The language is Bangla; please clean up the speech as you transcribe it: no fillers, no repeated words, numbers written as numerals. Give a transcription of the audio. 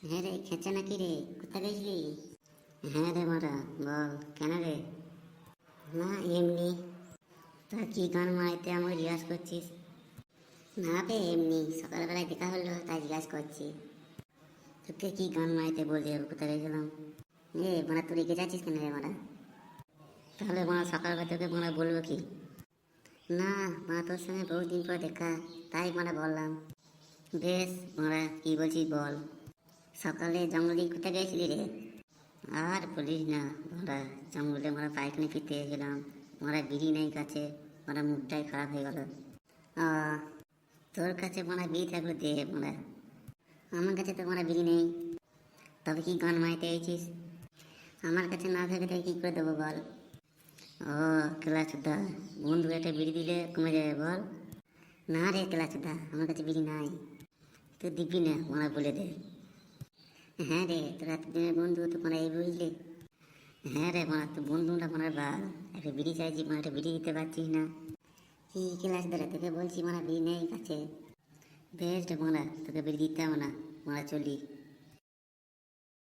হ্যাঁ রে, খেছে নাকি রে? কোথা গেছিলি? হ্যাঁ রে মারা, বল কেন রে? না এমনি। তা কি গান মারাইতে আমাকে জিজ্ঞাসা করছিস? না বে এমনি, সকালবেলায় দেখা হলো তাই জিজ্ঞাসা করছি। তোকে কি গান মারাইতে বললি, কোথা গেছিলাম? মানে তুই রেখে যাচ্ছিস কেন রে মারা? তাহলে মানে সকালবেলা তোকে মানে বলবো কি? না মানে তোর সঙ্গে বহুদিন পর দেখা, তাই মানে বললাম। বেশ মারা, কি বলছিস বল। সকালে জঙ্গলে কোথায় গেছিলি রে? আর বলিস না মারা, জঙ্গলে মারা পায়খানা ফিরতে গেছিলাম। মারা বিড়ি নেই কাছে, মারা মুখটাই খারাপ হয়ে গেল। আহ, তোর কাছে মারা বিড়ি থাকলে দে মারা। আমার কাছে তো মারা বিড়ি নেই। তবে কি গান মারাইতে এসেছিস? আমার কাছে না থাকে তাই কি করে দেবো বল? ও কেলাচুদা, বন্ধু একটা বিড়ি দিলে কমে যাবে বল? না রে কেলাচুদা, আমার কাছে বিড়ি নাই। তুই দিবি না মারা, বলে দে। হ্যাঁ রে, তোর এতদিনের বন্ধু তো মারা এই বুঝলি। হ্যাঁ রে মারা, তুই বন্ধুটা মারা বাল। একটা বিড়ি চাইছি মানে একটা বিড়ি দিতে পারছিস না। কি ক্লাস ধরে তোকে বলছি মারা বিড়ি নেই কাছে। বেশ রে মারা, তোকে বিড়ি দিতে হবে না, মারা চলি।